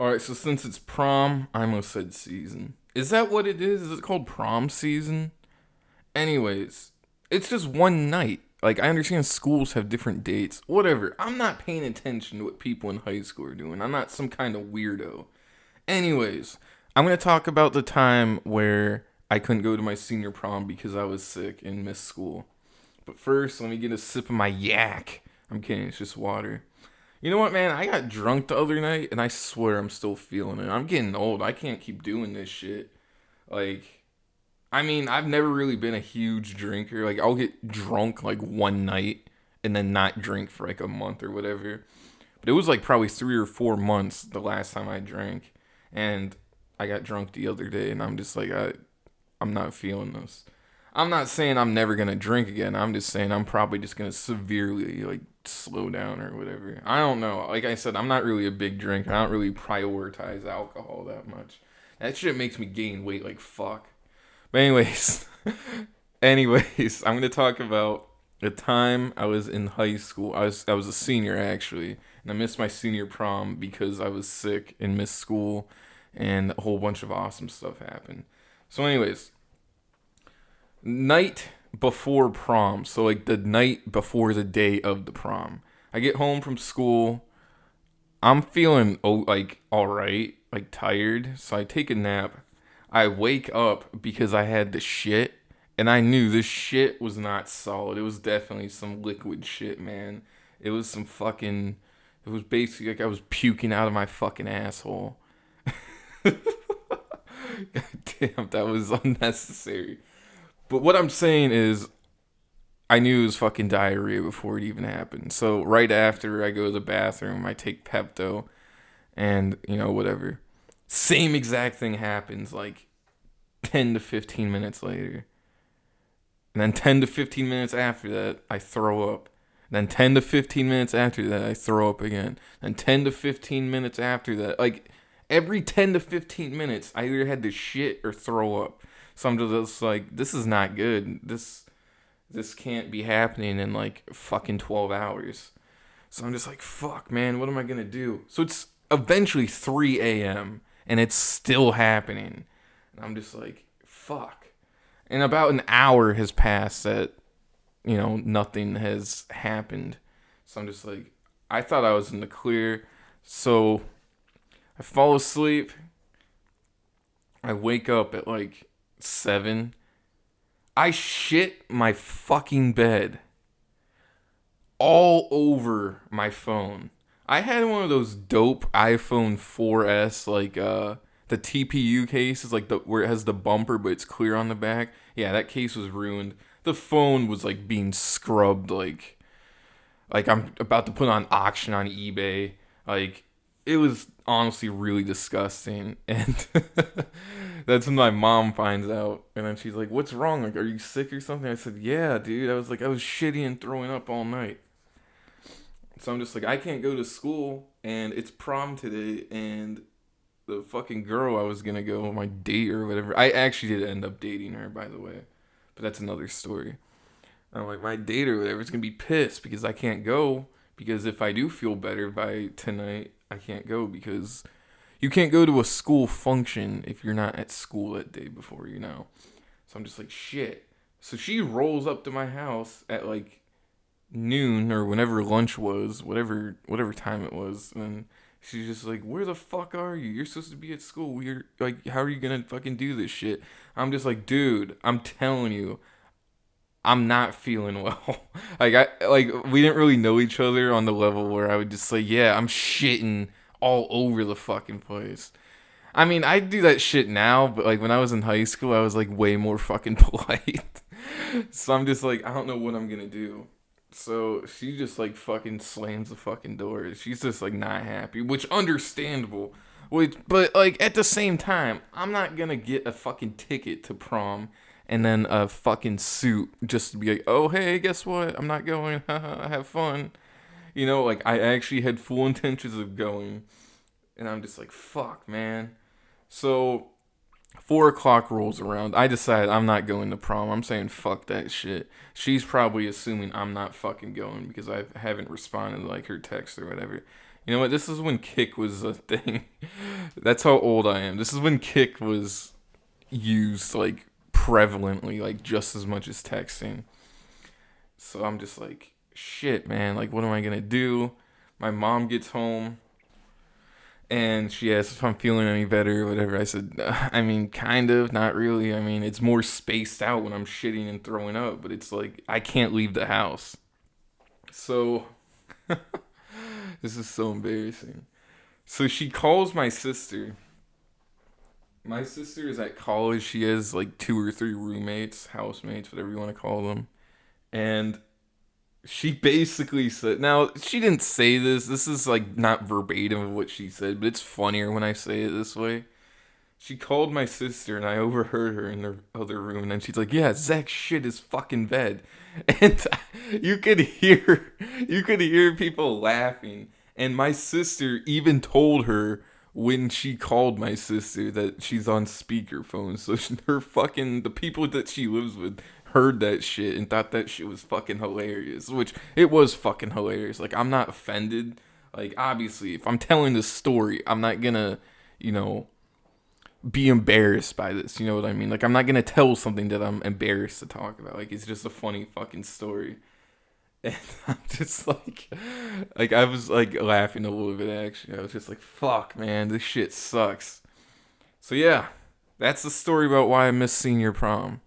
Alright, so since it's prom, I almost said season. Is that what it is? Is it called prom season? Anyways, it's just one night. Like, I understand schools have different dates. Whatever. I'm not paying attention to what people in high school are doing. I'm not some kind of weirdo. Anyways, I'm going to talk about the time where I couldn't go to my senior prom because I was sick and missed school. But first, let me get a sip of my yak. I'm kidding, it's just water. You know what, man? I got drunk the other night, and I swear I'm still feeling it. I'm getting old. I can't keep doing this shit. Like, I mean, I've never really been a huge drinker. Like, I'll get drunk like one night and then not drink for like a month or whatever. But it was like probably 3 or 4 months the last time I drank, and I got drunk the other day, and I'm just like, I'm not feeling this. I'm not saying I'm never gonna drink again. I'm just saying I'm probably just gonna severely like slow down or whatever. I don't know. Like I said, I'm not really a big drinker. I don't really prioritize alcohol that much. That shit makes me gain weight like fuck. But anyways, I'm gonna talk about the time I was in high school. I was a senior actually, and I missed my senior prom because I was sick and missed school, and a whole bunch of awesome stuff happened. So, anyways, night before prom, so like the night before the day of the prom, I get home from school. I'm feeling like all right, like tired, so I take a nap. I wake up because I had the shit, and I knew this shit was not solid. It was definitely some liquid shit, man. It was some fucking. It was basically like I was puking out of my fucking asshole. God damn, that was unnecessary. But what I'm saying is, I knew it was fucking diarrhea before it even happened. So right after I go to the bathroom, I take Pepto, and whatever. Same exact thing happens like 10 to 15 minutes later. And then 10 to 15 minutes after that, I throw up. Then 10 to 15 minutes after that, I throw up again. And 10 to 15 minutes after that, like every 10 to 15 minutes, I either had to shit or throw up. So I'm just like, this is not good. This can't be happening in like fucking 12 hours. So I'm just like, fuck, man, what am I gonna do? So it's eventually 3 a.m. and it's still happening. And I'm just like, fuck. And about an hour has passed that, nothing has happened. So I'm just like, I thought I was in the clear. So I fall asleep. I wake up at like 7. I shit my fucking bed all over my phone. I had one of those dope iPhone 4S, like the TPU case is like the where it has the bumper but it's clear on the back. Yeah, that case was ruined. The phone was like being scrubbed, like I'm about to put on auction on eBay. Like it was honestly really disgusting, and that's when my mom finds out, and then she's like, "What's wrong? Like, are you sick or something?" I said, "Yeah, dude." I was shitty and throwing up all night. So I'm just like, I can't go to school, and it's prom today, and the fucking girl I was gonna go on my date or whatever. I actually did end up dating her, by the way, but that's another story. I'm like, my date or whatever is gonna be pissed because I can't go, because if I do feel better by tonight, I can't go because you can't go to a school function if you're not at school that day before. So I'm just like, shit. So she rolls up to my house at like noon or whenever lunch was, whatever time it was, and she's just like, "Where the fuck are you? You're supposed to be at school. We're like, how are you gonna fucking do this shit?" I'm just like, dude, I'm telling you, I'm not feeling well. like we didn't really know each other on the level where I would just say, yeah, I'm shitting all over the fucking place. I mean, I do that shit now, but like when I was in high school, I was like way more fucking polite. So I'm just like, I don't know what I'm gonna do. So she just like fucking slams the fucking door. She's just like not happy, which understandable. But like at the same time, I'm not gonna get a fucking ticket to prom and then a fucking suit just to be like, oh hey, guess what? I'm not going. I have fun. Like I actually had full intentions of going, and I'm just like, fuck, man. So 4 o'clock rolls around. I decide I'm not going to prom. I'm saying fuck that shit. She's probably assuming I'm not fucking going because I haven't responded to like her text or whatever. You know what? This is when Kick was a thing. That's how old I am. This is when Kick was used like prevalently, like just as much as texting. So I'm just like, shit, man. Like, what am I gonna do? My mom gets home and she asks if I'm feeling any better or whatever. I said, I mean, kind of, not really. I mean, it's more spaced out when I'm shitting and throwing up, but it's like I can't leave the house. So this is so embarrassing. So she calls my sister. My sister is at college. She has like two or three roommates, housemates, whatever you want to call them. And she basically said, now she didn't say this. This is like not verbatim of what she said, but it's funnier when I say it this way. She called my sister and I overheard her in the other room, and then she's like, "Yeah, Zach shit his fucking bed," and you could hear, you could hear people laughing. And my sister even told her when she called my sister that she's on speakerphone, so her fucking the people that she lives with heard that shit and thought that shit was fucking hilarious, which it was fucking hilarious. Like, I'm not offended. Like, obviously, if I'm telling this story, I'm not gonna, you know, be embarrassed by this. You know what I mean? Like, I'm not gonna tell something that I'm embarrassed to talk about. Like, it's just a funny fucking story. And I'm just like I was like laughing a little bit actually. I was just like, fuck, man, this shit sucks. So yeah, that's the story about why I missed senior prom.